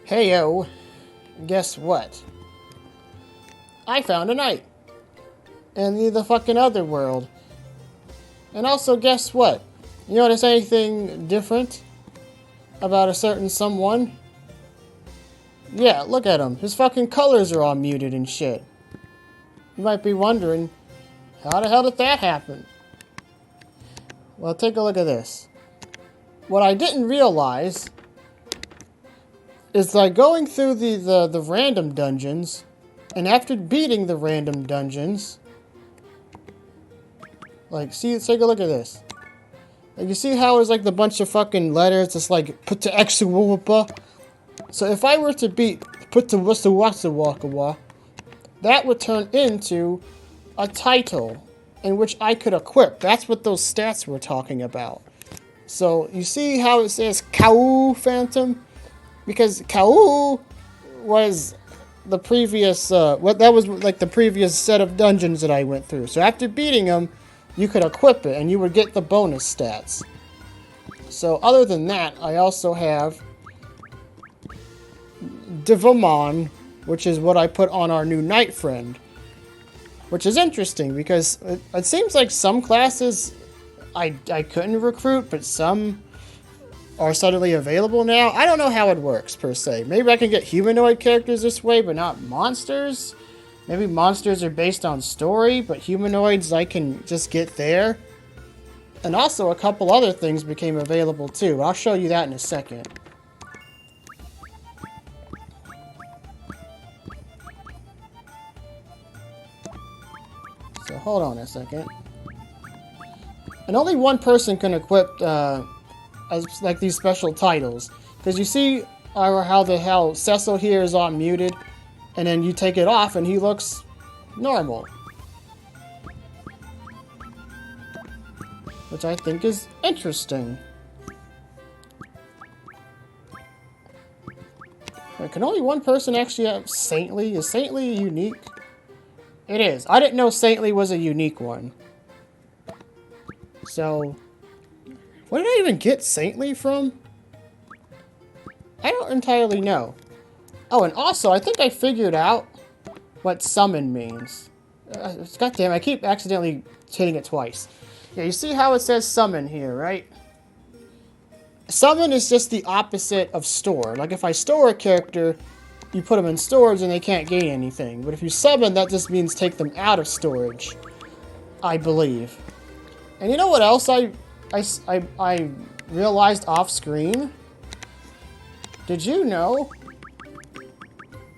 Heyo, guess what? I found a knight in the fucking other world. And also, guess what? You notice anything different about a certain someone? Yeah, look at him. His fucking colors are all muted and shit. You might be wondering, how the hell did that happen? Well, take a look at this. What I didn't realize is like going through the random dungeons, and after beating the random dungeons, like, see, take a look at this. Like, you see how it's like the bunch of fucking letters, just like, put to extra. So if I were to beat put to wasa, that would turn into a title in which I could equip. That's what those stats were talking about. So you see how it says Kau Phantom? Because Kau was the previous, that was like the previous set of dungeons that I went through. So after beating them, you could equip it and you would get the bonus stats. So other than that, I also have Divamon, which is what I put on our new knight friend. Which is interesting because it seems like some classes I couldn't recruit, but some are suddenly available now. I don't know how it works, per se. Maybe I can get humanoid characters this way, but not monsters? Maybe monsters are based on story, but humanoids I can just get there. And also a couple other things became available too. I'll show you that in a second. So hold on a second. And only one person can equip like these special titles. Because you see how Cecil here is all muted, and then you take it off and he looks normal. Which I think is interesting. Wait, can only one person actually have Saintly? Is Saintly unique? It is. I didn't know Saintly was a unique one. So, where did I even get Saintly from? I don't entirely know. Oh, and also, I think I figured out what summon means. Goddamn, I keep accidentally hitting it twice. Yeah, you see how it says summon here, right? Summon is just the opposite of store. Like, if I store a character, you put them in storage and they can't gain anything. But if you summon, that just means take them out of storage, I believe. And you know what else I realized off screen? Did you know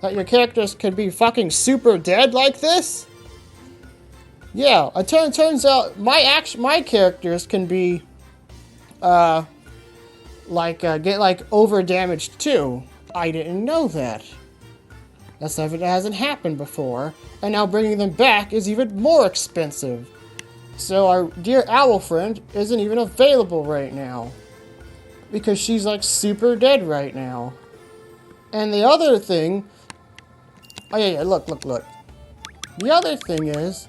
that your characters could be fucking super dead like this? Yeah, it turns out my characters can be get over damaged too. I didn't know that. That's something that hasn't happened before, and now bringing them back is even more expensive. So our dear owl friend isn't even available right now. Because she's like super dead right now. And the other thing... Oh yeah, look. The other thing is,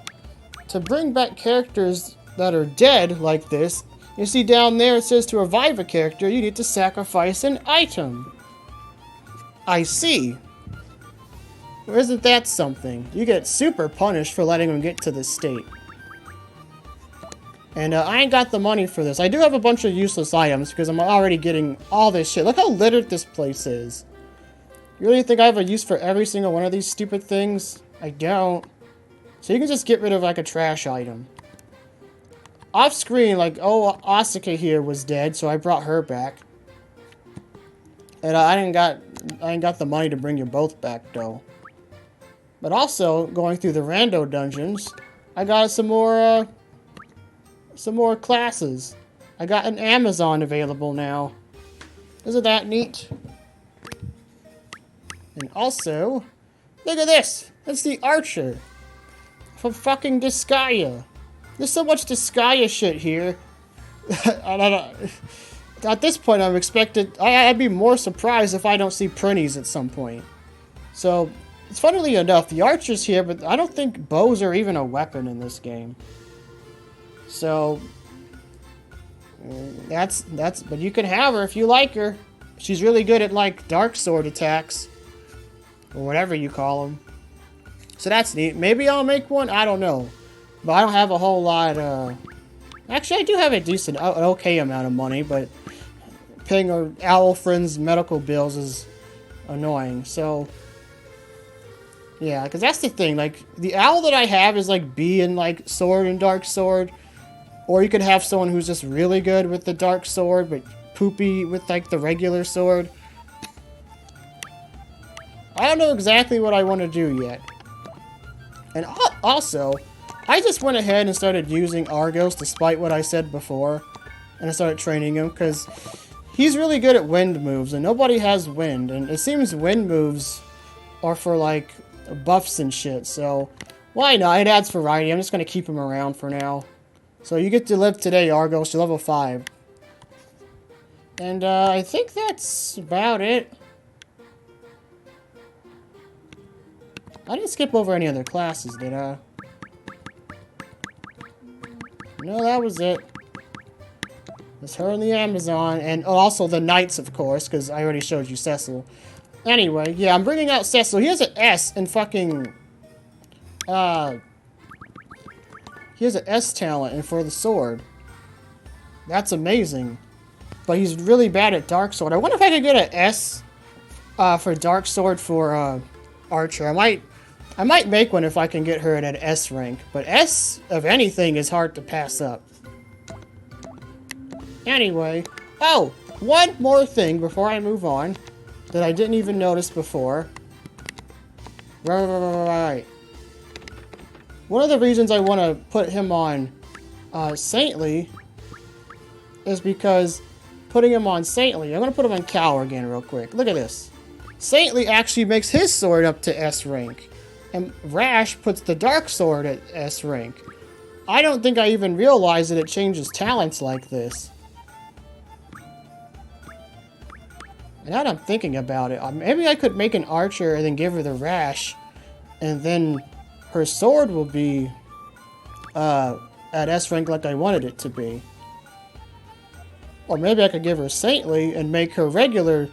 to bring back characters that are dead like this, you see down there it says to revive a character, you need to sacrifice an item. I see. Or isn't that something? You get super punished for letting them get to this state. And I ain't got the money for this. I do have a bunch of useless items because I'm already getting all this shit. Look how littered this place is. You really think I have a use for every single one of these stupid things? I don't. So you can just get rid of like a trash item. Off screen, like, oh, Asuka here was dead, so I brought her back. And I ain't got the money to bring you both back though. But also, going through the rando dungeons, I got some more classes. I got an Amazon available now. Isn't that neat? And also, look at this! It's the Archer from fucking Disgaea. There's so much Disgaea shit here. At this point, I'm expected... I'd be more surprised if I don't see Prinnies at some point. So, funnily enough, the Archer's here, but I don't think bows are even a weapon in this game. So, but you can have her if you like her. she's really good at, like, dark sword attacks. Or whatever you call them. So that's neat. Maybe I'll make one? I don't know. But I don't have a whole lot, Actually, I do have a decent, an okay amount of money, but paying our owl friend's medical bills is annoying. So, yeah, because that's the thing. Like, the owl that I have is, like, B in, like, sword and dark sword. Or you could have someone who's just really good with the dark sword, but poopy with, like, the regular sword. I don't know exactly what I want to do yet. And also, I just went ahead and started using Argos despite what I said before. And I started training him because he's really good at wind moves and nobody has wind. And it seems wind moves are for like buffs and shit. So why not? It adds variety. I'm just going to keep him around for now. So you get to live today, Argos. You're level 5. And I think that's about it. I didn't skip over any other classes, did I? No, that was it. It's her and the Amazon, and also the Knights, of course, because I already showed you Cecil. Anyway, yeah, I'm bringing out Cecil. He has an S in fucking... he has an S talent and for the sword. That's amazing. But he's really bad at Dark Sword. I wonder if I could get an S for Dark Sword for Archer. I might make one if I can get her at an S rank. But S of anything is hard to pass up. Anyway. Oh! One more thing before I move on. That I didn't even notice before. Right. One of the reasons I want to put him on Saintly is because putting him on Saintly, I'm going to put him on Cow again real quick. Look at this. Saintly actually makes his sword up to S rank. And Rash puts the Dark Sword at S rank. I don't think I even realized that it changes talents like this. And now that I'm thinking about it, maybe I could make an Archer and then give her the Rash. And then her sword will be at S rank like I wanted it to be. Or maybe I could give her Saintly and make her regular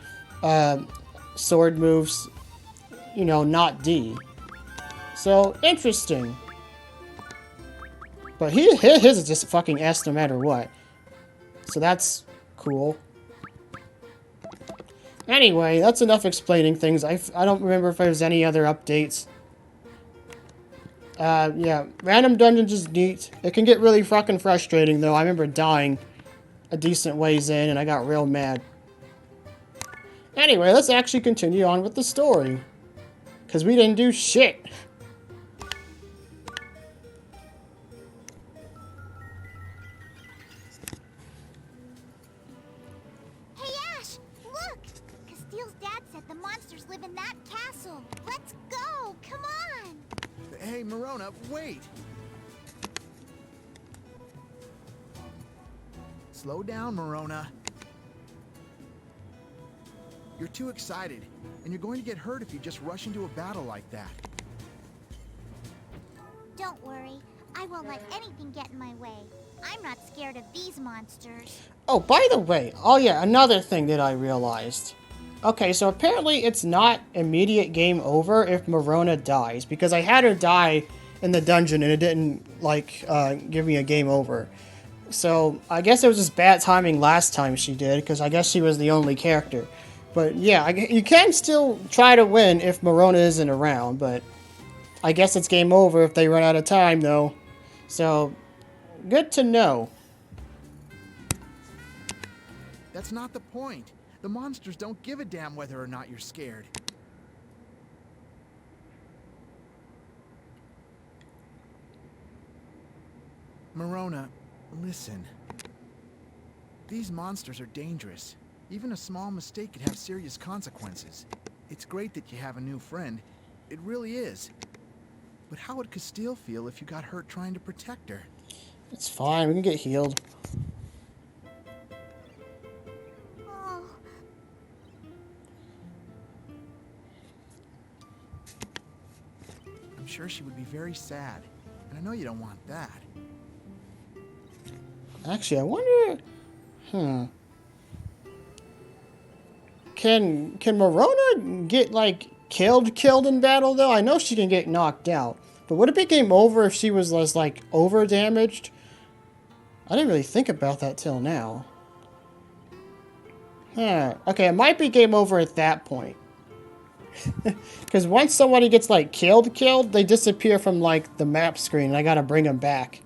sword moves, you know, not D. So, interesting. But his is just fucking S no matter what. So that's cool. Anyway, that's enough explaining things. I don't remember if there's any other updates. Yeah, random dungeons is neat. It can get really fucking frustrating, though. I remember dying a decent ways in, and I got real mad. Anyway, let's actually continue on with the story. Because we didn't do shit. Hey, Ash! Look! Castile's dad said the monsters live in that castle. Let's go! Come on! Hey, Morona, wait! Slow down, Morona. You're too excited, and you're going to get hurt if you just rush into a battle like that. Don't worry. I won't let anything get in my way. I'm not scared of these monsters. Oh, by the way, oh yeah, another thing that I realized. Okay, so apparently it's not immediate game over if Morona dies, because I had her die in the dungeon and it didn't, like, give me a game over. So, I guess it was just bad timing last time she did, because I guess she was the only character. But yeah, you can still try to win if Morona isn't around, but I guess it's game over if they run out of time, though. So, good to know. That's not the point. The monsters don't give a damn whether or not you're scared. Morona, listen. These monsters are dangerous. Even a small mistake could have serious consequences. It's great that you have a new friend. It really is. But how would Castile feel if you got hurt trying to protect her? It's fine, we can get healed. Oh. I'm sure she would be very sad. And I know you don't want that. Actually, I wonder... Can Morona get, like, killed in battle, though? I know she can get knocked out. But would it be game over if she was less, like, over-damaged? I didn't really think about that till now. Huh. Okay, it might be game over at that point. Because once somebody gets, like, killed, they disappear from, like, the map screen, and I gotta bring them back.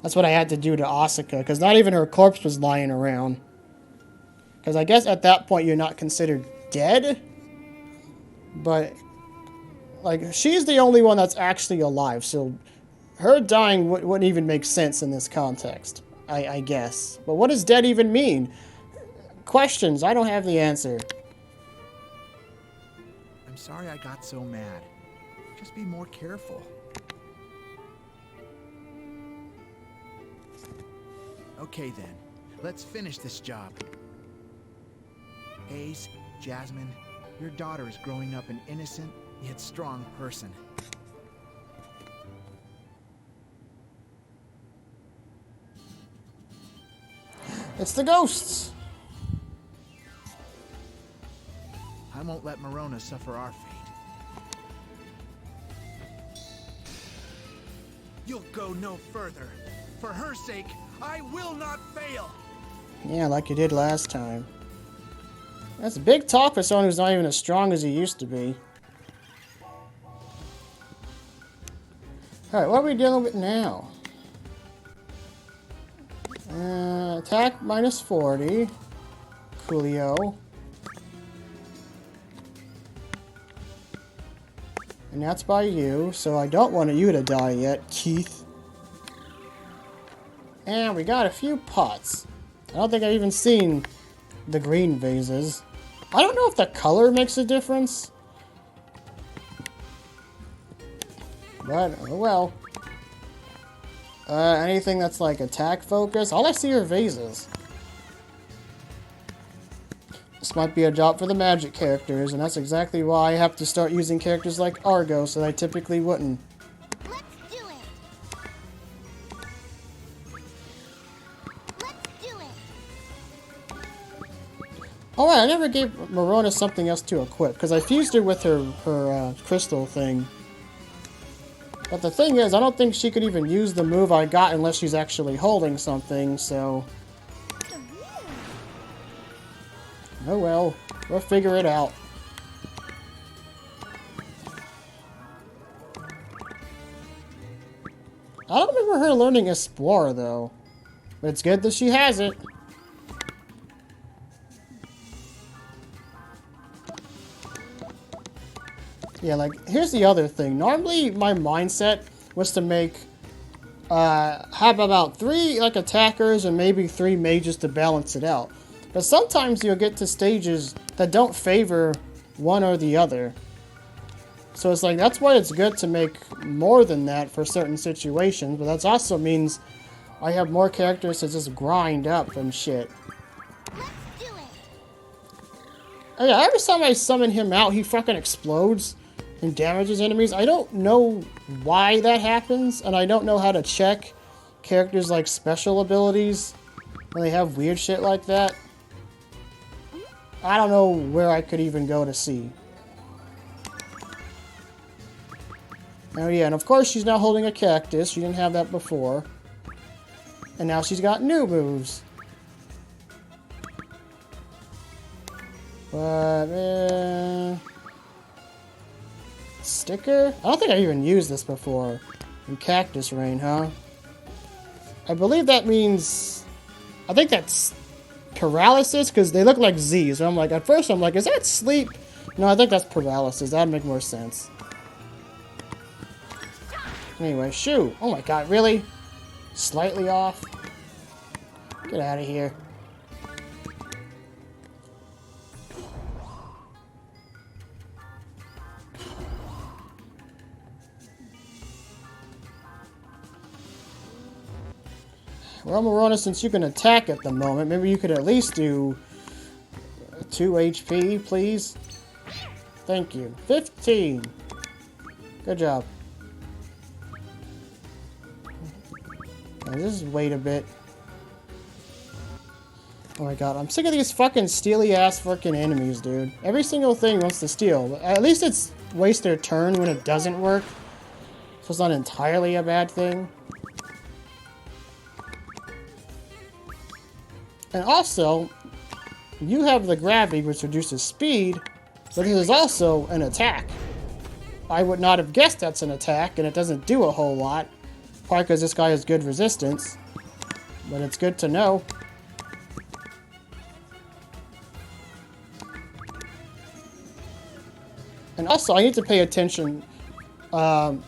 That's what I had to do to Asuka, because not even her corpse was lying around. Because I guess at that point you're not considered dead. But, like, she's the only one that's actually alive, so her dying wouldn't even make sense in this context, I guess. But what does dead even mean? Questions, I don't have the answer. I'm sorry I got so mad. Just be more careful. Okay then, let's finish this job. Ace, Jasmine, your daughter is growing up an innocent, yet strong person. It's the ghosts! I won't let Morona suffer our fate. You'll go no further. For her sake, I will not fail! Yeah, like you did last time. That's big talk for someone who's not even as strong as he used to be. Alright, what are we dealing with now? Attack minus 40. Coolio. And that's by you, so I don't want you to die yet, Keith. And we got a few pots. I don't think I've even seen the green vases. I don't know if the color makes a difference. But, oh well. Anything that's like attack focus? All I see are vases. This might be a job for the magic characters, and that's exactly why I have to start using characters like Argos that I typically wouldn't. Let's do it. Let's do it. Oh, right, I never gave Morona something else to equip, because I fused her with her crystal thing. But the thing is, I don't think she could even use the move I got unless she's actually holding something, so... Oh well, we'll figure it out. I don't remember her learning Explore, though. But it's good that she has it. Yeah, like, here's the other thing. Normally, my mindset was to make... have about 3, like, attackers and maybe 3 mages to balance it out. But sometimes you'll get to stages that don't favor one or the other. So it's like, that's why it's good to make more than that for certain situations. But that also means I have more characters to just grind up and shit. Let's do it. Oh yeah, every time I summon him out, he fucking explodes and damages enemies. I don't know why that happens, and I don't know how to check characters like special abilities when they have weird shit like that. I don't know where I could even go to see. Oh yeah, and of course she's now holding a cactus. She didn't have that before. And now she's got new moves. But, sticker? I don't think I even used this before. In Cactus Rain, huh? I believe that means... I think that's... paralysis, because they look like Z's. So I'm like, at first I'm like, is that sleep? No, I think that's paralysis. That'd make more sense. Anyway, shoo. Oh my god, really? Slightly off? Get out of here. Well, Morona, since you can attack at the moment, maybe you could at least do 2 HP, please. Thank you. 15. Good job. Now, just wait a bit. Oh my god, I'm sick of these fucking steely-ass fucking enemies, dude. Every single thing wants to steal. At least it's waste their turn when it doesn't work. So it's not entirely a bad thing. And also, you have the gravity, which reduces speed, but it is also an attack. I would not have guessed that's an attack, and it doesn't do a whole lot. Probably because this guy has good resistance. But it's good to know. And also, I need to pay attention to,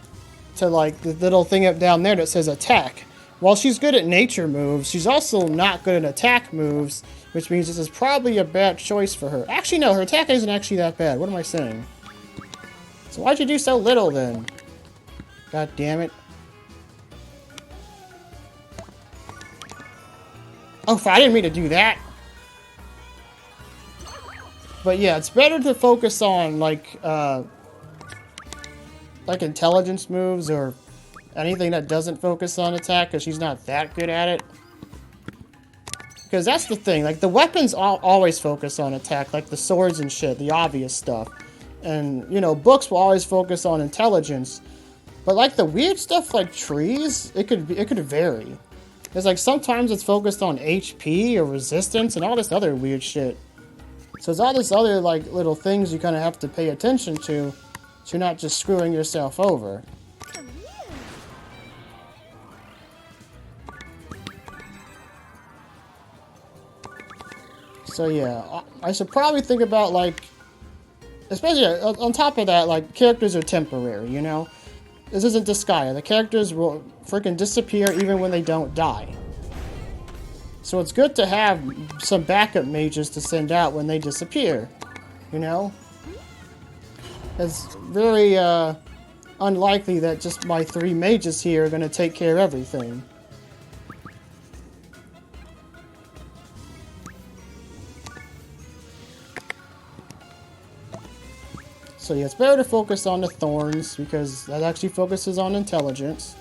like, the little thing up down there that says attack. While she's good at nature moves, she's also not good at attack moves, which means this is probably a bad choice for her. Actually, no, her attack isn't actually that bad. What am I saying? So why'd you do so little, then? God damn it. Oh, I didn't mean to do that. But yeah, it's better to focus on, like intelligence moves or anything that doesn't focus on attack, because she's not that good at it. Because that's the thing, like, the weapons always focus on attack, like the swords and shit, the obvious stuff. And, you know, books will always focus on intelligence. But, like, the weird stuff like trees, it could vary. It's like, sometimes it's focused on HP or resistance and all this other weird shit. So there's all this other, like, little things you kind of have to pay attention to, so you're not just screwing yourself over. So yeah, I should probably think about, like, especially on top of that, like, characters are temporary, you know? This isn't Disgaea. The characters will freaking disappear even when they don't die. So it's good to have some backup mages to send out when they disappear, you know? It's very unlikely that just my 3 mages here are going to take care of everything. So yeah, it's better to focus on the thorns, because that actually focuses on intelligence.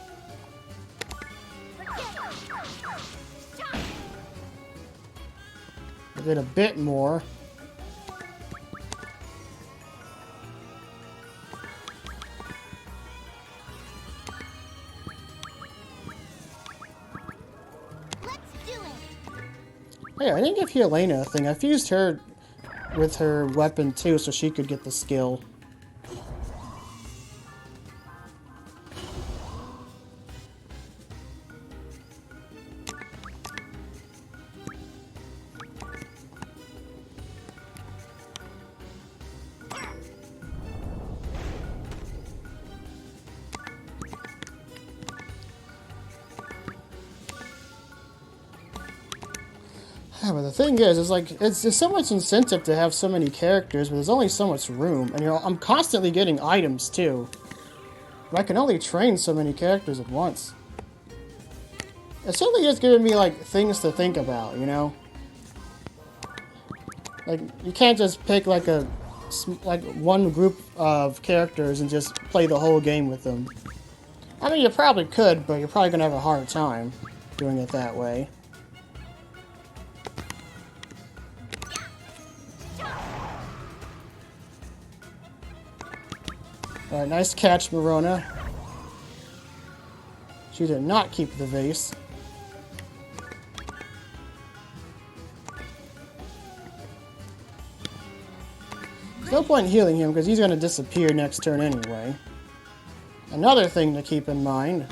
I did a bit more. Let's do it. Oh yeah, I didn't give Helena a thing. I fused her with her weapon too, so she could get the skill. Yeah, but the thing is like, there's so much incentive to have so many characters, but there's only so much room, and I'm constantly getting items too. But I can only train so many characters at once. It certainly is giving me, like, things to think about, you know? Like, you can't just pick, like, one group of characters and just play the whole game with them. I mean, you probably could, but you're probably gonna have a hard time doing it that way. Alright, nice catch, Marona. She did not keep the vase. There's no point in healing him, because he's going to disappear next turn anyway. Another thing to keep in mind.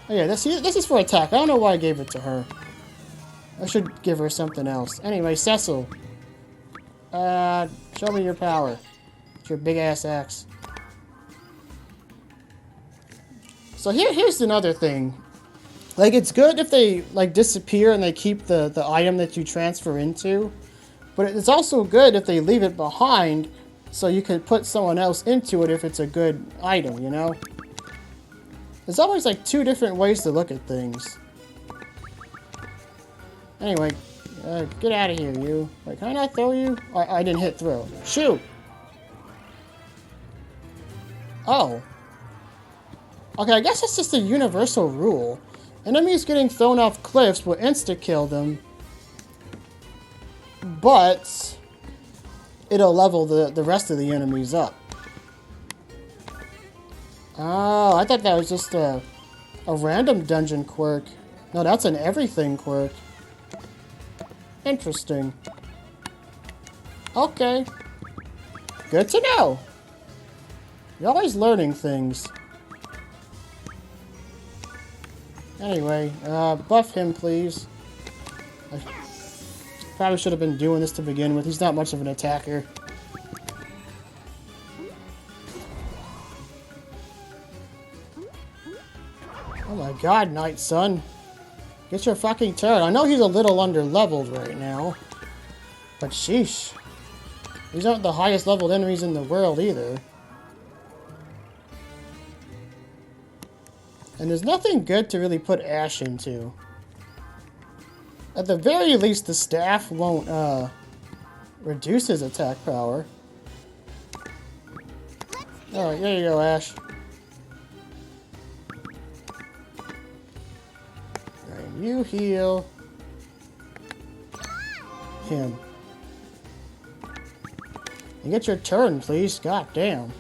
Oh yeah, this is for attack. I don't know why I gave it to her. I should give her something else. Anyway, Cecil. Show me your power. It's your big-ass axe. So here's another thing. Like, it's good if they, like, disappear and they keep the item that you transfer into. But it's also good if they leave it behind, so you can put someone else into it if it's a good item, you know? There's always, like, 2 different ways to look at things. Anyway, get out of here, you. Wait, can I not throw you? I didn't hit throw. Shoot! Oh. Okay, I guess it's just a universal rule. Enemies getting thrown off cliffs will insta-kill them, but it'll level the rest of the enemies up. Oh, I thought that was just a random dungeon quirk. No, that's an everything quirk. Interesting. Okay. Good to know. You're always learning things. Anyway, buff him, please. I probably should have been doing this to begin with. He's not much of an attacker. Oh my god, Night Sun. Get your fucking turret. I know he's a little under-leveled right now. But sheesh. These aren't the highest leveled enemies in the world either. And there's nothing good to really put Ash into. At the very least, the staff won't reduce his attack power. Alright, there you go, Ash. Alright, you heal him. And get your turn, please. God damn.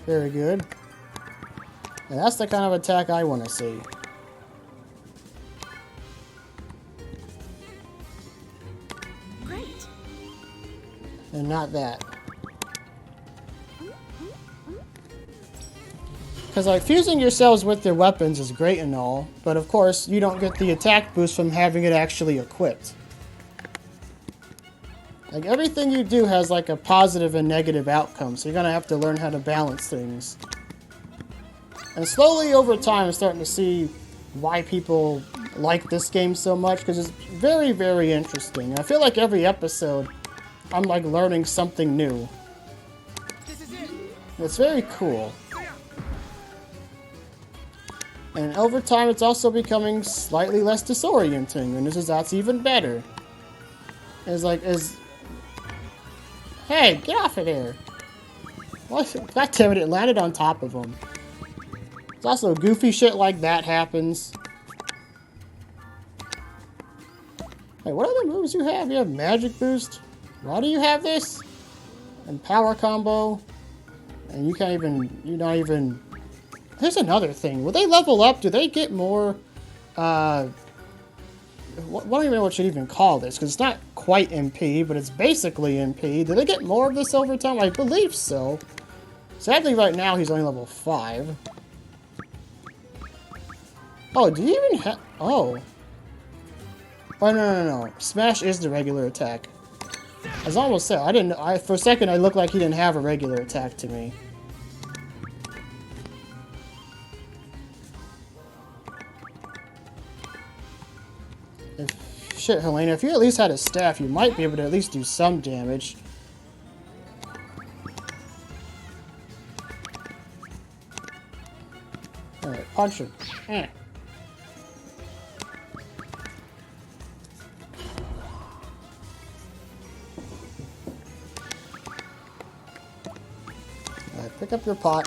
Very good. And that's the kind of attack I want to see. Great. And not that. Because like fusing yourselves with their weapons is great and all, but of course you don't get the attack boost from having it actually equipped. Like everything you do has like a positive and negative outcome, so you're gonna have to learn how to balance things. And slowly over time I'm starting to see why people like this game so much, because it's very, very interesting. I feel like every episode I'm like learning something new. It's very cool. And over time, it's also becoming slightly less disorienting, and that's even better. Hey, get off of there! What? God damn it! It landed on top of him. It's also goofy shit like that happens. Hey, what other moves you have? You have magic boost. Why do you have this? And power combo. And you can't even. You're not even. Here's another thing. When they level up, do they get more, I don't even know what you should even call this, because it's not quite MP, but it's basically MP. Do they get more of this over time? I believe so. Sadly, right now, he's only level 5. Oh, do you even have... Oh. Oh, no. Smash is the regular attack. I was almost said. For a second, I looked like he didn't have a regular attack to me. Shit, Helena, if you at least had a staff, you might be able to at least do some damage. Alright, punch him. Eh. Alright, pick up your pot.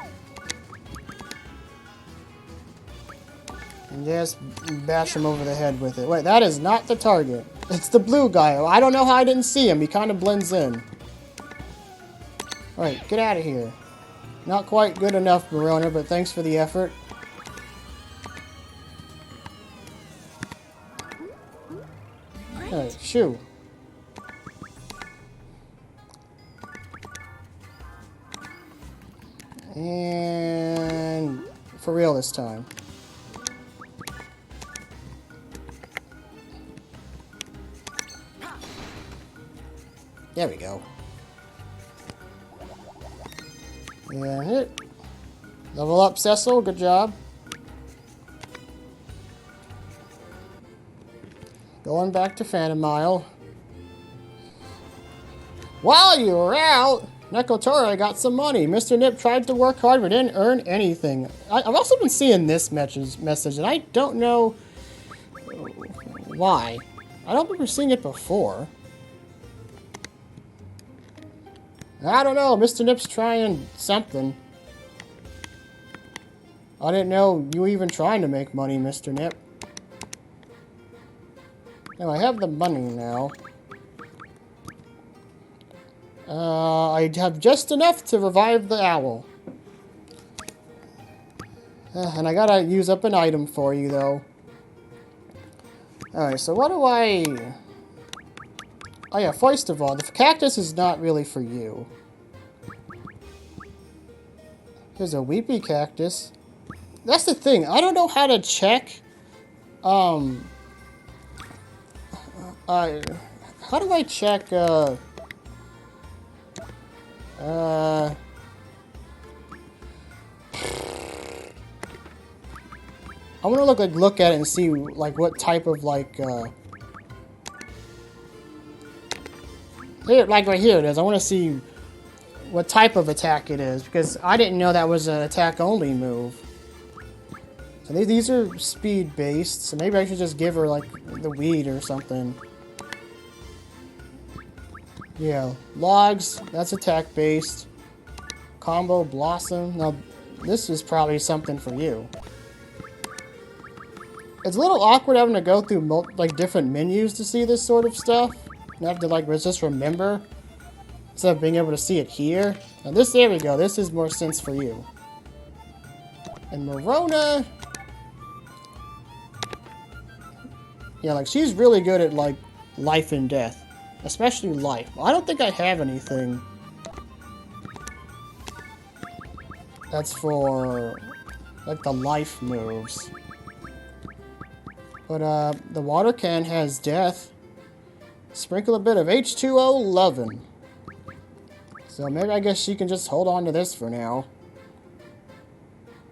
And just bash him over the head with it. Wait, that is not the target. It's the blue guy. I don't know how I didn't see him. He kind of blends in. Alright, get out of here. Not quite good enough, Verona, but thanks for the effort. Alright, shoo. And for real this time. There we go. And hit. Level up, Cecil. Good job. Going back to Phantom Mile. While you were out, Nekotora got some money. Mr. Nip tried to work hard but didn't earn anything. I've also been seeing this message, and I don't know why. I don't remember seeing it before. I don't know. Mr. Nip's trying something. I didn't know you were even trying to make money, Mr. Nip. No, I have the money now. I have just enough to revive the owl. And I gotta use up an item for you, though. Alright, so what do I... Oh yeah, first of all, the cactus is not really for you. Here's a weepy cactus. That's the thing, I don't know how to check... how do I check, I want to look at it and see like what type of here, like right here it is. I want to see what type of attack it is because I didn't know that was an attack only move. So these are speed based, so maybe I should just give her like the weed or something. Yeah, logs, that's attack based. Combo blossom. Now this is probably something for you. It's a little awkward having to go through like different menus to see this sort of stuff. You have to like just remember instead of being able to see it here. Now this, there we go. This is more sense for you. And Morona, yeah, like she's really good at like life and death, especially life. I don't think I have anything that's for like the life moves. But, the water can has death. Sprinkle a bit of H2O lovin'. So maybe I guess she can just hold on to this for now.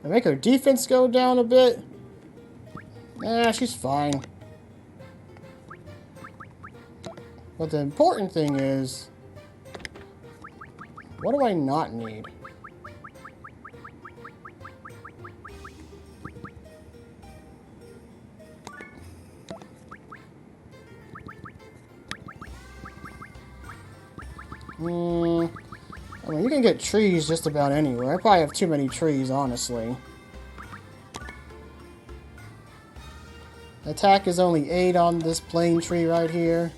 And make her defense go down a bit. Nah, she's fine. But the important thing is... what do I not need? I mean, you can get trees just about anywhere. I probably have too many trees, honestly. Attack is only 8 on this plain tree right here.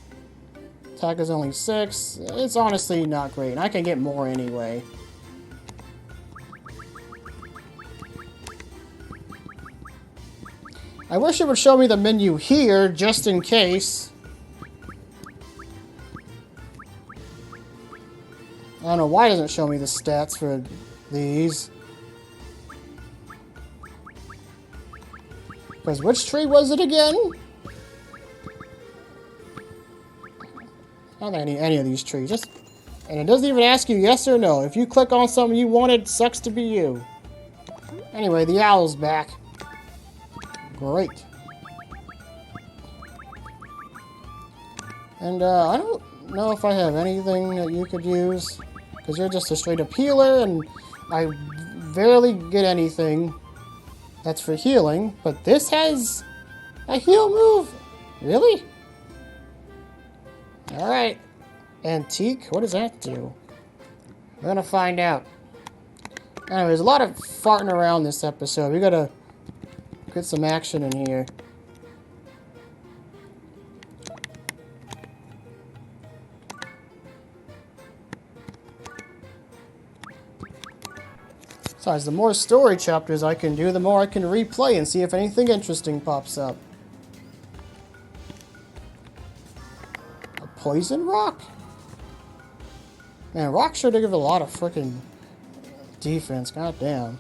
Attack is only 6. It's honestly not great. And I can get more anyway. I wish it would show me the menu here, just in case. I don't know why it doesn't show me the stats for these. Because which tree was it again? I don't think any of these trees. And it doesn't even ask you yes or no. If you click on something you wanted, sucks to be you. Anyway, the owl's back. Great. And I don't know if I have anything that you could use. Because you're just a straight up healer, and I rarely get anything that's for healing. But this has a heal move? Really? Alright. Antique? What does that do? We're gonna find out. Anyways, a lot of farting around this episode. We gotta get some action in here. Besides, the more story chapters I can do, the more I can replay and see if anything interesting pops up. A poison rock? Man, rock sure do give a lot of freaking defense. God damn.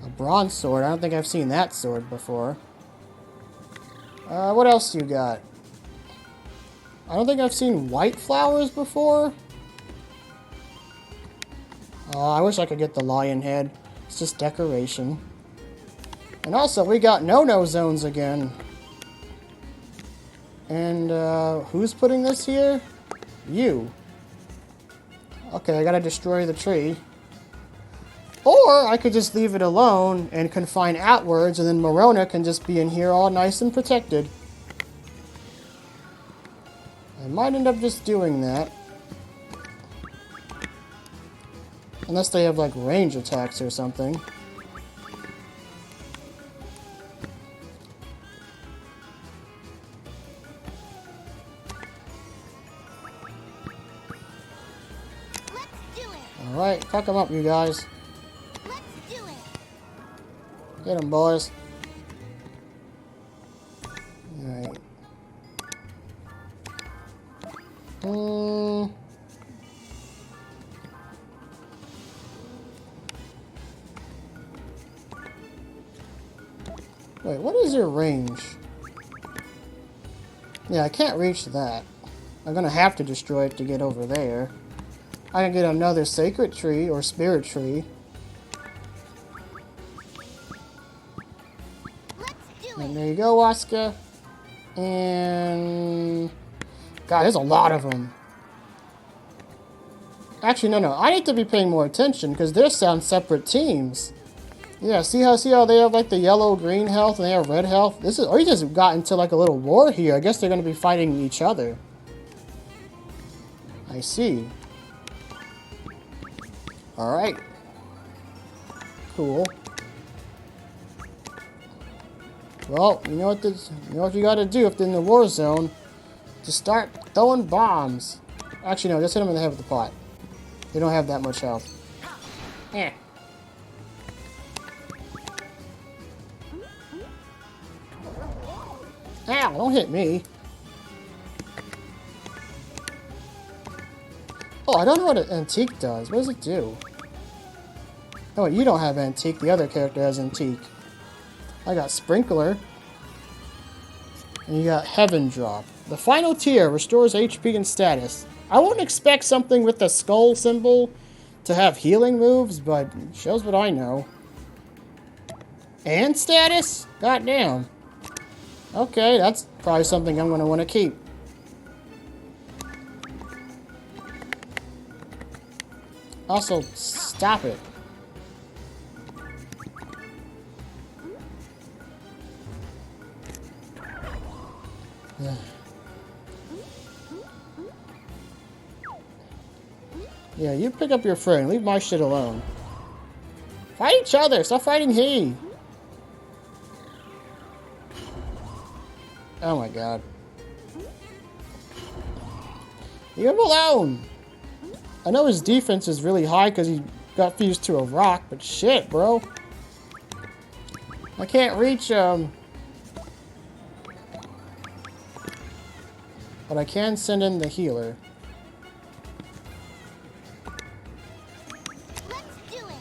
A bronze sword. I don't think I've seen that sword before. What else you got? I don't think I've seen white flowers before. I wish I could get the lion head. It's just decoration. And also, we got no-no zones again. And, who's putting this here? You. Okay, I gotta destroy the tree. Or I could just leave it alone and confine outwards, and then Morona can just be in here all nice and protected. I might end up just doing that. Unless they have, like, range attacks or something. Let's do it. Alright, fuck them up, you guys. Let's do it. Get them, boys. Alright. Wait, what is your range? Yeah, I can't reach that. I'm gonna have to destroy it to get over there. I can get another sacred tree or spirit tree. Let's do And it. there you go, Oscar. And... God, there's a lot of them. Actually, no. I need to be paying more attention because they're sound separate teams. Yeah, see how they have like the yellow green health and they have red health? This is, or you just got into like a little war here. I guess they're gonna be fighting each other. I see. Alright. Cool. Well, you know what you gotta do if they're in the war zone. Just start throwing bombs. Actually no, just hit them in the head with the pot. They don't have that much health. Eh. Ow, don't hit me. Oh, I don't know what an antique does. What does it do? Oh, you don't have antique. The other character has antique. I got sprinkler. And you got heaven drop. The final tier restores HP and status. I wouldn't expect something with the skull symbol to have healing moves, but shows what I know. And status? Goddamn. Okay, that's probably something I'm going to want to keep. Also, stop it. Yeah, you pick up your friend. Leave my shit alone. Fight each other. Stop fighting he. Oh my god. Leave him alone. I know his defense is really high because he got fused to a rock, but shit, bro. I can't reach him. But I can send in the healer. Let's do it.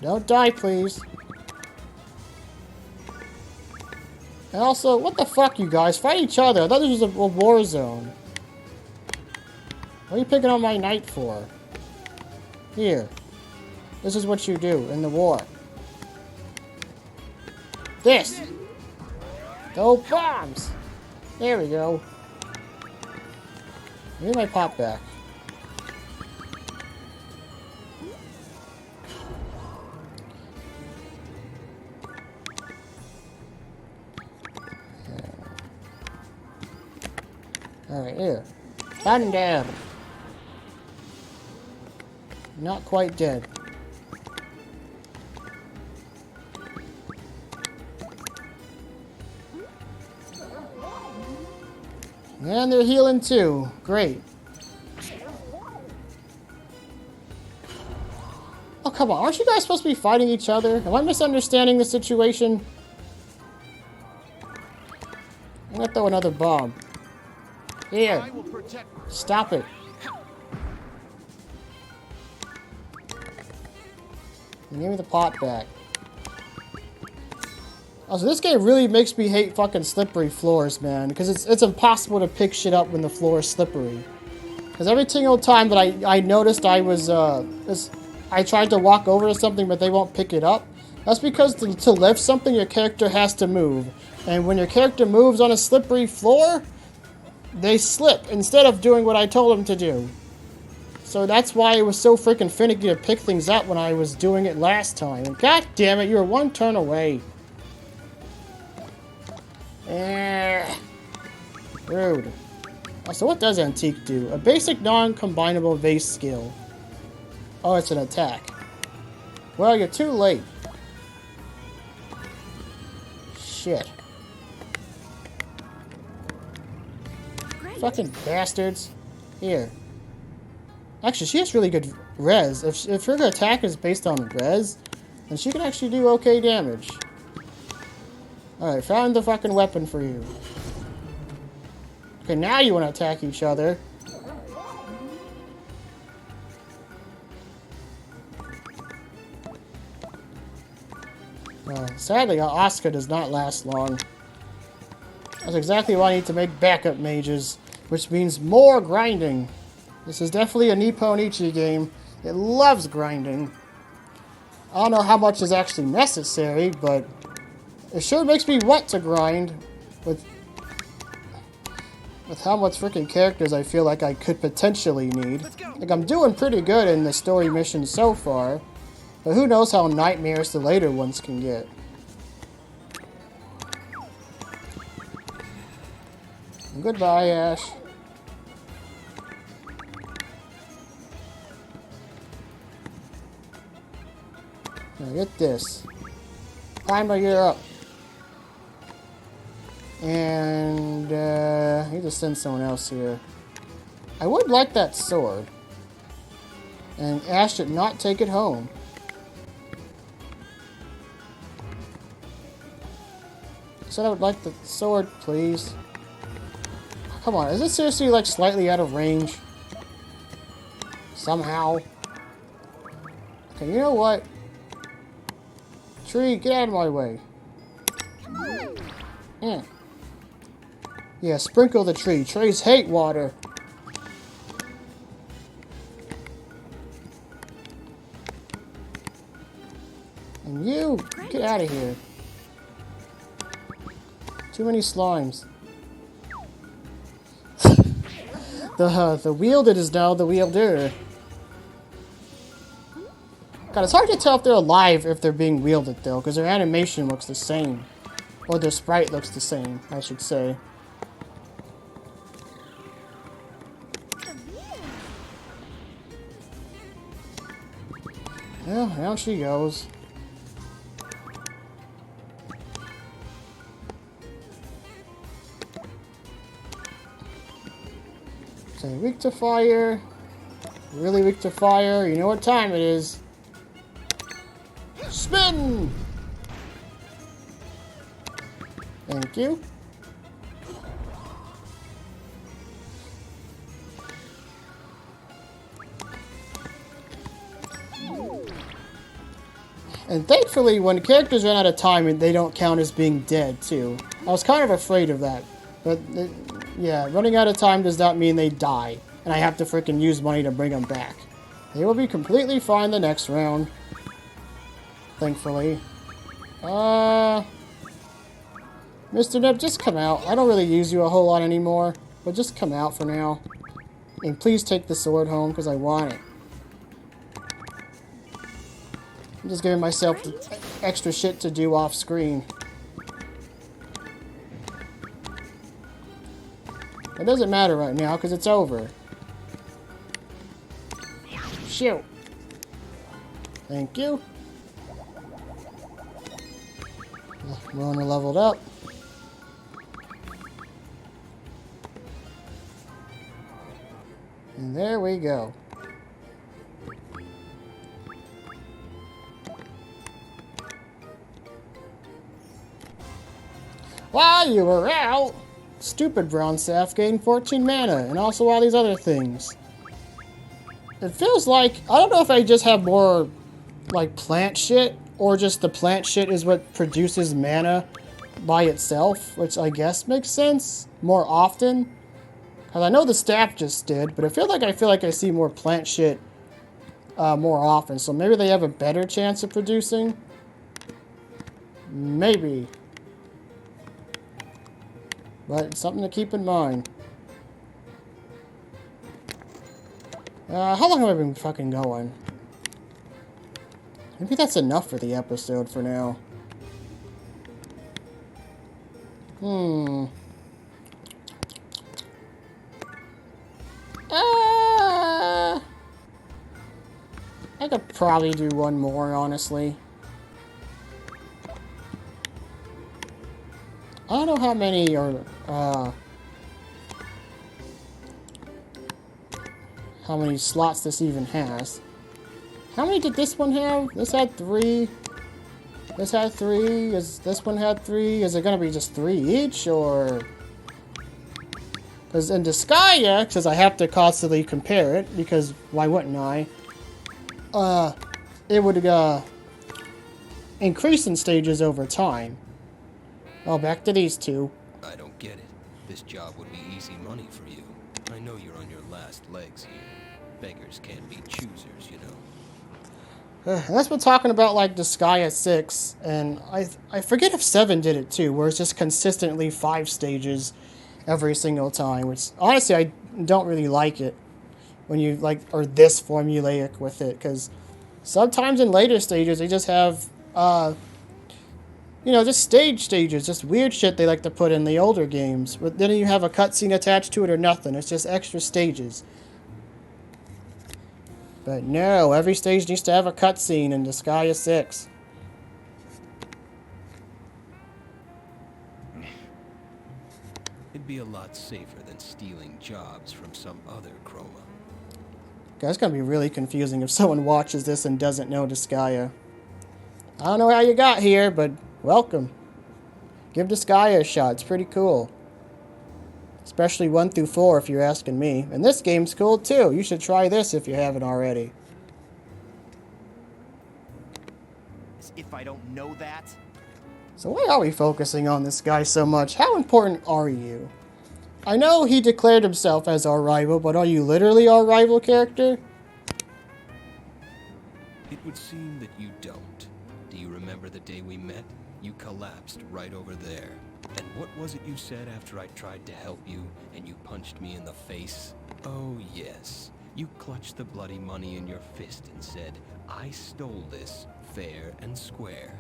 Don't die, please. And also, what the fuck, you guys? Fight each other. I thought this was a war zone. What are you picking on my knight for? Here. This is what you do in the war. This! Throw bombs! There we go. Give me my pop back. Alright, here. Thunder! Not quite dead. And they're healing too. Great. Oh, come on. Aren't you guys supposed to be fighting each other? Am I misunderstanding the situation? I'm gonna throw another bomb. Here. Stop it. And give me the pot back. Also, this game really makes me hate fucking slippery floors, man. Because it's impossible to pick shit up when the floor is slippery. Because every single time that I noticed I was, I tried to walk over to something but they won't pick it up. That's because to lift something, your character has to move. And when your character moves on a slippery floor, they slip instead of doing what I told them to do. So that's why it was so freaking finicky to pick things up when I was doing it last time. And god damn it, you were one turn away. Rude. Also, what does Antique do? A basic non-combinable base skill. Oh, it's an attack. Well, you're too late. Shit. Fucking bastards. Here. Actually, she has really good res. If her attack is based on res, then she can actually do okay damage. Alright, found the fucking weapon for you. Okay, now you want to attack each other. Sadly, Asuka does not last long. That's exactly why I need to make backup mages, which means more grinding. This is definitely a Nipponichi game. It loves grinding. I don't know how much is actually necessary, but it sure makes me want to grind with how much freaking characters I feel like I could potentially need. Like, I'm doing pretty good in the story missions so far, but who knows how nightmares the later ones can get. Goodbye, Ash. Now get this. Timer, you're up. And, I need to send someone else here. I would like that sword. And Ash did not take it home. I said I would like the sword, please. Come on, is it seriously like slightly out of range? Somehow. Okay, you know what? Tree, get out of my way. Yeah, sprinkle the tree. Trees hate water. And you, get out of here. Too many slimes. The wielded is now the wielder. God, it's hard to tell if they're alive if they're being wielded, though, because their animation looks the same. Or their sprite looks the same, I should say. Well, down she goes. So, weak to fire. Really weak to fire. You know what time it is. Spin! Thank you. And thankfully, when characters run out of time, they don't count as being dead, too. I was kind of afraid of that. But, yeah, running out of time does not mean they die. And I have to freaking use money to bring them back. They will be completely fine the next round. Thankfully. Mr. Nip, just come out. I don't really use you a whole lot anymore. But just come out for now. And please take the sword home, because I want it. I'm just giving myself extra shit to do off screen. It doesn't matter right now because it's over. Shoot. Thank you. Rona leveled up. And there we go. While you were out, stupid brown staff gained 14 mana, and also all these other things. It feels like, I don't know if I just have more, like, plant shit, or just the plant shit is what produces mana by itself, which I guess makes sense more often. Because I know the staff just did, but I feel like I see more plant shit more often, so maybe they have a better chance of producing? Maybe. But it's something to keep in mind. How long have I been fucking going? Maybe that's enough for the episode for now. I could probably do one more, honestly. I don't know how many are, how many slots this even has. How many did this one have? This had 3. This had 3. Is this one had 3? Is it gonna be just 3 each, or? Because in Disgaea, because I have to constantly compare it, because why wouldn't I? It would increase in stages over time. Oh, back to these two. I don't get it. This job would be easy money for you. I know you're on your last legs here. Beggars can't be choosers, you know. And that's what talking about, like, Disgaea 6, and I forget if 7 did it too, where it's just consistently 5 stages every single time, which, honestly, I don't really like it when you, like, are this formulaic with it, because sometimes in later stages, they just have, you know, just stages, just weird shit they like to put in the older games. But then you have a cutscene attached to it or nothing. It's just extra stages. But no, every stage needs to have a cutscene in Disgaea 6. It'd be a lot safer than stealing jobs from some other chroma. That's gonna be really confusing if someone watches this and doesn't know Disgaea. I don't know how you got here, but welcome. Give Disgaea a shot. It's pretty cool. Especially 1 through 4 if you're asking me. And this game's cool too. You should try this if you haven't already. As if I don't know that. So why are we focusing on this guy so much? How important are you? I know he declared himself as our rival, but are you literally our rival character? It would seem that you don't. Do you remember the day we met? You collapsed right over there. And what was it you said after I tried to help you and you punched me in the face? Oh yes, you clutched the bloody money in your fist and said, I stole this fair and square.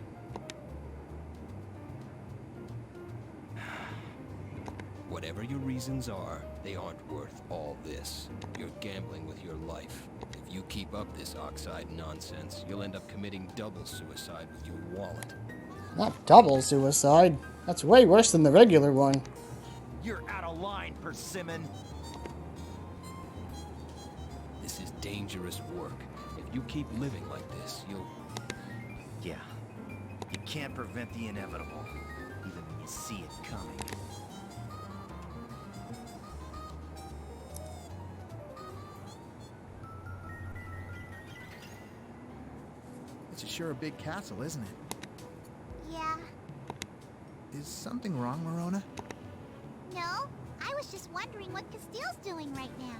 Whatever your reasons are, they aren't worth all this. You're gambling with your life. If you keep up this oxide nonsense, you'll end up committing double suicide with your wallet. Not double suicide. That's way worse than the regular one. You're out of line, Persimmon. This is dangerous work. If you keep living like this, you'll... Yeah. You can't prevent the inevitable, even when you see it coming. It's sure a big castle, isn't it? Yeah. Is something wrong, Marona? No, I was just wondering what Castile's doing right now.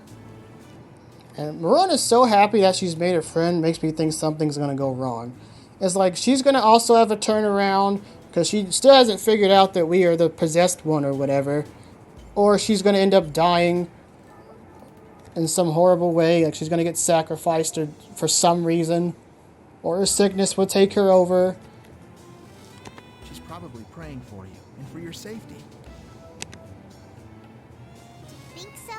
And Marona's so happy that she's made a friend, makes me think something's gonna go wrong. It's like she's gonna also have a turnaround, because she still hasn't figured out that we are the possessed one or whatever. Or she's gonna end up dying in some horrible way, like she's gonna get sacrificed or, for some reason. Or her sickness will take her over. She's probably praying for you and for your safety. Think so?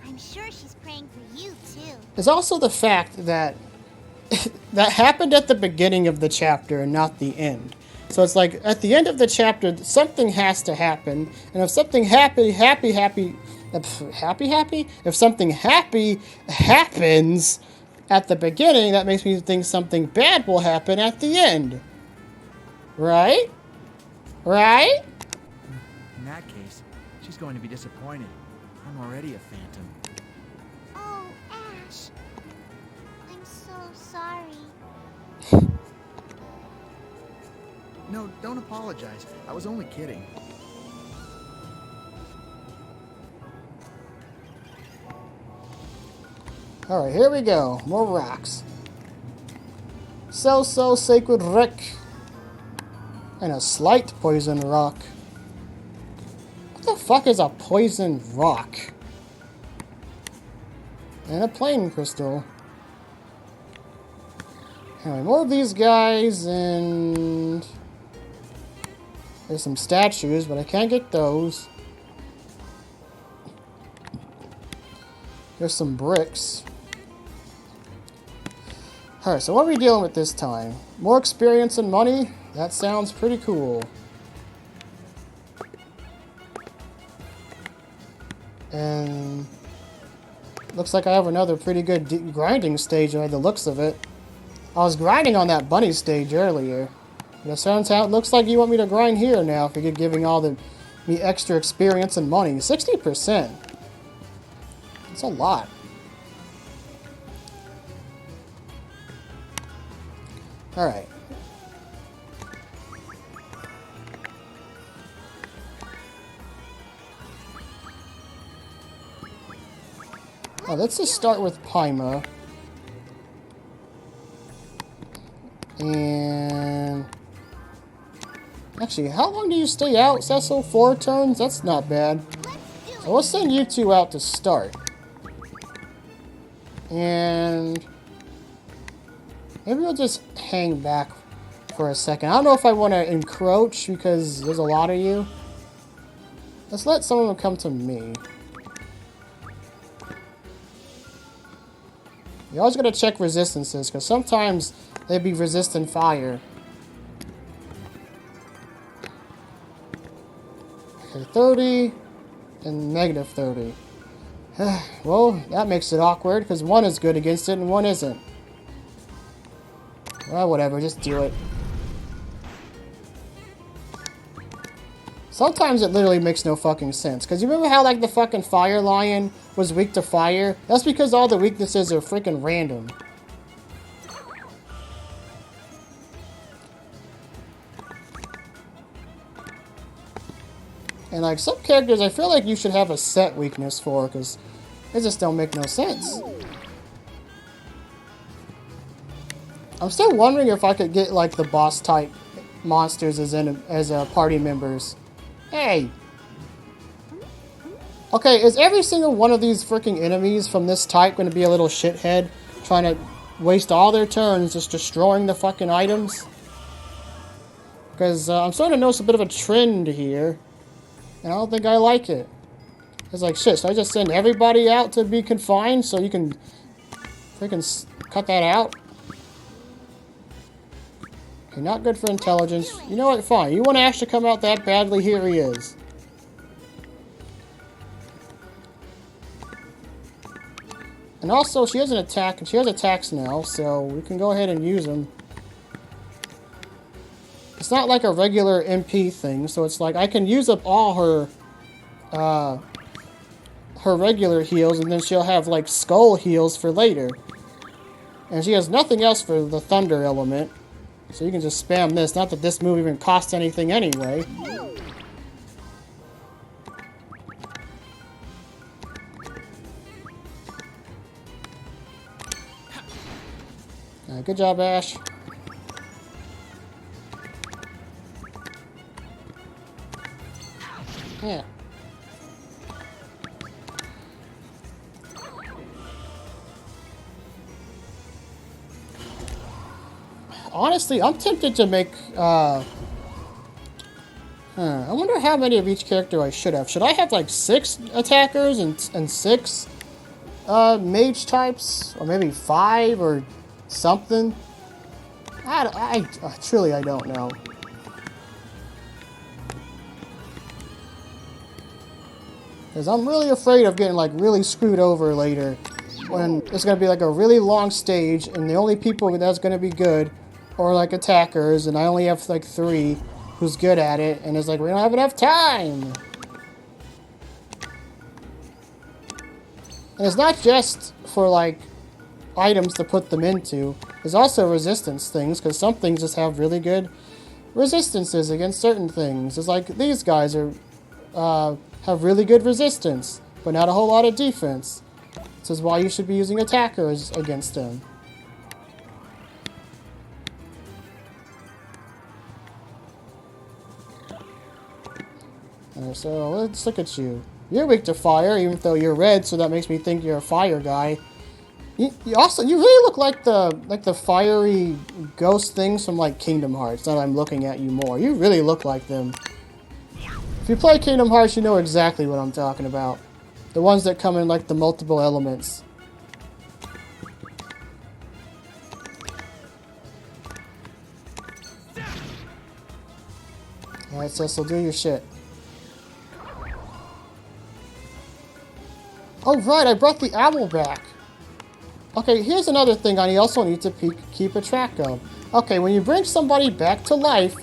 I'm sure she's praying for you, too. There's also the fact that that happened at the beginning of the chapter and not the end. So it's like, at the end of the chapter, something has to happen. And if something if something happy happens at the beginning, that makes me think something bad will happen at the end. Right? Right? In that case, she's going to be disappointed. I'm already a phantom. Oh, Ash. I'm so sorry. No, don't apologize. I was only kidding. Alright, here we go. More rocks. So sacred wreck. And a slight poison rock. What the fuck is a poison rock? And a plane crystal. Anyway, more of these guys, and there's some statues, but I can't get those. There's some bricks. Alright, so what are we dealing with this time? More experience and money? That sounds pretty cool. And looks like I have another pretty good grinding stage by the looks of it. I was grinding on that bunny stage earlier. But it sounds how it looks like you want me to grind here now if you're giving all me extra experience and money. 60%. That's a lot. Alright. Oh, let's just start with Paima. And... actually, how long do you stay out, Cecil? 4 turns? That's not bad. So let's send you two out to start. And... maybe we'll just hang back for a second. I don't know if I want to encroach because there's a lot of you. Let's let some of them come to me. You always gotta check resistances, because sometimes they'd be resistant fire. Okay, 30 and negative 30. Well, that makes it awkward, because one is good against it and one isn't. Well, whatever, just do it. Sometimes it literally makes no fucking sense. Because you remember how, like, the fucking Fire Lion was weak to fire? That's because all the weaknesses are freaking random. And, like, some characters I feel like you should have a set weakness for, because they just don't make no sense. I'm still wondering if I could get, like, the boss type monsters as party members. Hey! Okay, is every single one of these freaking enemies from this type going to be a little shithead trying to waste all their turns just destroying the fucking items? Because I'm starting to notice a bit of a trend here, and I don't think I like it. It's like, shit, so I just send everybody out to be confined so you can freaking cut that out? Okay, not good for intelligence. You know what? Fine. You want Ash to come out that badly? Here he is. And also, she has an attack, and she has attacks now, so we can go ahead and use them. It's not like a regular MP thing, so it's like I can use up all her regular heals, and then she'll have like skull heals for later. And she has nothing else for the thunder element. So you can just spam this. Not that this move even costs anything anyway. Good job, Ash. Yeah. Honestly, I'm tempted to make, I wonder how many of each character I should have. Should I have, like, 6 attackers and 6, mage types? Or maybe 5 or something? I truly, I don't know. Because I'm really afraid of getting, like, really screwed over later. When it's going to be, like, a really long stage, and the only people that's going to be good or like attackers, and I only have like 3 who's good at it, and it's like we don't have enough time. And it's not just for like items to put them into. There's also resistance things, because some things just have really good resistances against certain things. It's like these guys are have really good resistance, but not a whole lot of defense. This is why you should be using attackers against them. So let's look at you. You're weak to fire, even though you're red, so that makes me think you're a fire guy. You really look like the fiery ghost things from like Kingdom Hearts. Now that I'm looking at you more, you really look like them. If you play Kingdom Hearts, you know exactly what I'm talking about. The ones that come in like the multiple elements. Alright, Cecil, do your shit. Oh, right, I brought the owl back. Okay, here's another thing I also need to keep a track of. Okay, when you bring somebody back to life,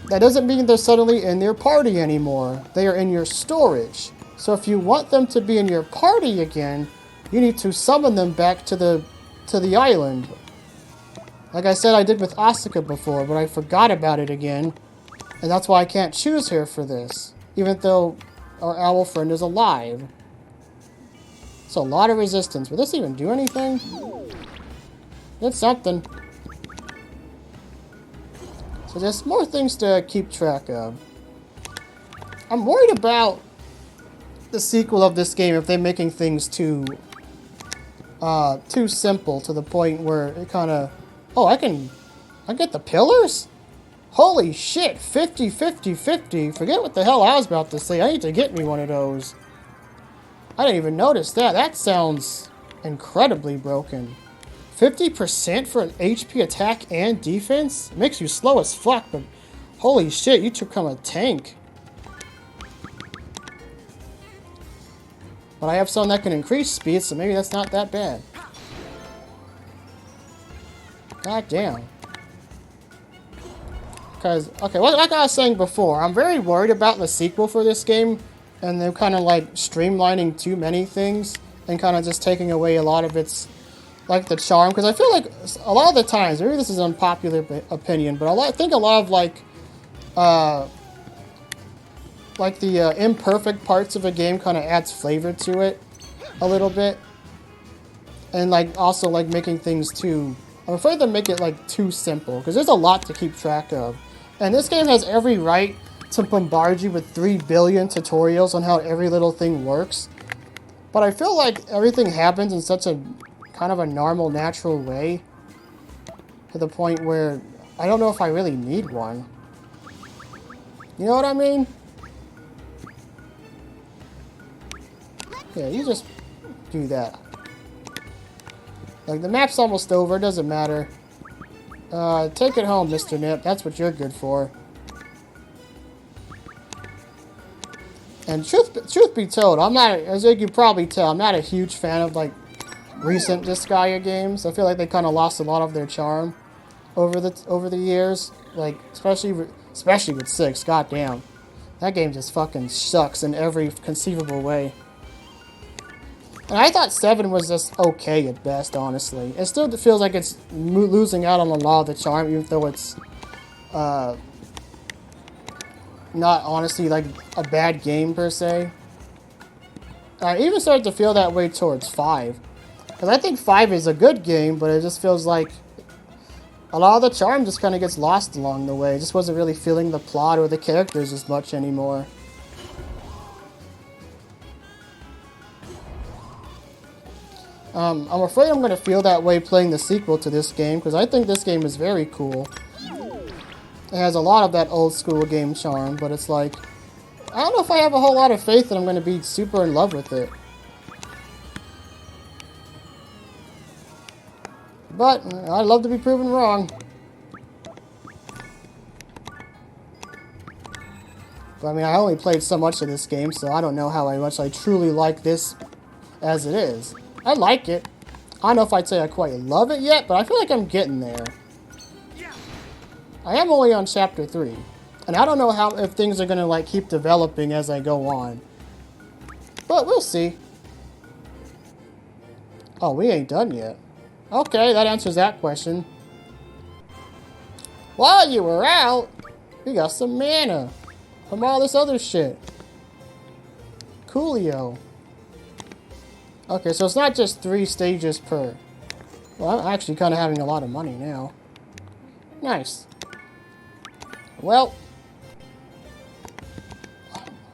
that doesn't mean they're suddenly in your party anymore. They are in your storage. So if you want them to be in your party again, you need to summon them back to the island. Like I said I did with Asuka before, but I forgot about it again. And that's why I can't choose her for this, even though our owl friend is alive. It's a lot of resistance. Will this even do anything? It's something. So there's more things to keep track of. I'm worried about the sequel of this game if they're making things too simple to the point where it kind of... Oh, I get the pillars? Holy shit, 50, 50, 50. Forget what the hell I was about to say. I need to get me one of those. I didn't even notice that. That sounds incredibly broken. 50% for an HP attack and defense? It makes you slow as fuck, but holy shit, you become a tank. But I have some that can increase speed, so maybe that's not that bad. God damn. Because, okay, well, like I was saying before, I'm very worried about the sequel for this game. And they're kind of like streamlining too many things. And kind of just taking away a lot of its, like, the charm. Because I feel like a lot of the times, maybe this is an unpopular opinion, but I think a lot of, like the imperfect parts of a game kind of adds flavor to it a little bit. And, like, also, like, making things too... I'm afraid to make it, like, too simple. Because there's a lot to keep track of. And this game has every right to bombard you with 3 billion tutorials on how every little thing works. But I feel like everything happens in such a kind of a normal, natural way. To the point where I don't know if I really need one. You know what I mean? Yeah, you just do that. Like, the map's almost over, doesn't matter. Take it home, Mr. Nip. That's what you're good for. And truth be told, I'm not, as you can probably tell, I'm not a huge fan of, like, recent Disgaea games. I feel like they kind of lost a lot of their charm over the years. Like, especially with 6. Goddamn, that game just fucking sucks in every conceivable way. And I thought 7 was just okay at best, honestly. It still feels like it's losing out on a lot of the charm, even though it's not honestly like a bad game per se. I even started to feel that way towards 5. Because I think 5 is a good game, but it just feels like a lot of the charm just kind of gets lost along the way. I just wasn't really feeling the plot or the characters as much anymore. I'm afraid I'm going to feel that way playing the sequel to this game, because I think this game is very cool. It has a lot of that old school game charm, but it's like, I don't know if I have a whole lot of faith that I'm going to be super in love with it. But I'd love to be proven wrong. But I mean, I only played so much of this game, so I don't know how much I truly like this as it is. I like it. I don't know if I'd say I quite love it yet, but I feel like I'm getting there. I am only on chapter 3. And I don't know if things are going to like keep developing as I go on. But we'll see. Oh, we ain't done yet. Okay, that answers that question. While you were out, we got some mana from all this other shit. Coolio. Okay, so it's not just 3 stages per. Well, I'm actually kind of having a lot of money now. Nice. Well,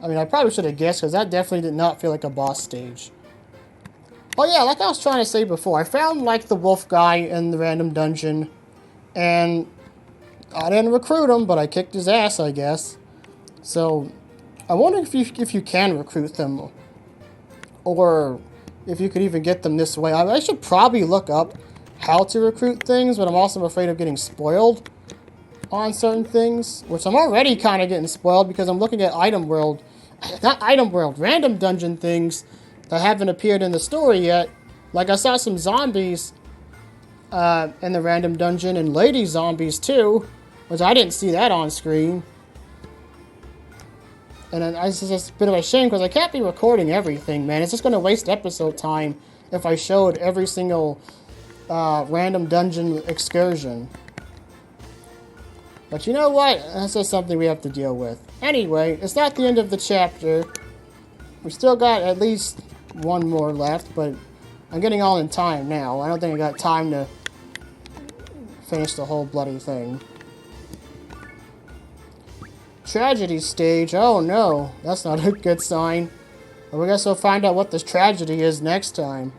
I mean, I probably should have guessed, because that definitely did not feel like a boss stage. Oh yeah, like I was trying to say before, I found, like, the wolf guy in the random dungeon, and I didn't recruit him, but I kicked his ass, I guess. So, I wonder if you can recruit them, or if you could even get them this way. I should probably look up how to recruit things, but I'm also afraid of getting spoiled. on certain things, which I'm already kind of getting spoiled because I'm looking at item world, not item world, random dungeon things that haven't appeared in the story yet. Like I saw some zombies in the random dungeon and lady zombies too, which I didn't see that on screen. And then it's just a bit of a shame because I can't be recording everything, man. It's just going to waste episode time if I showed every single random dungeon excursion. But you know what? That's just something we have to deal with. Anyway, it's not the end of the chapter. We still got at least one more left, but I'm getting all in time now. I don't think I got time to finish the whole bloody thing. Tragedy stage. Oh no, that's not a good sign. I guess we'll find out what this tragedy is next time.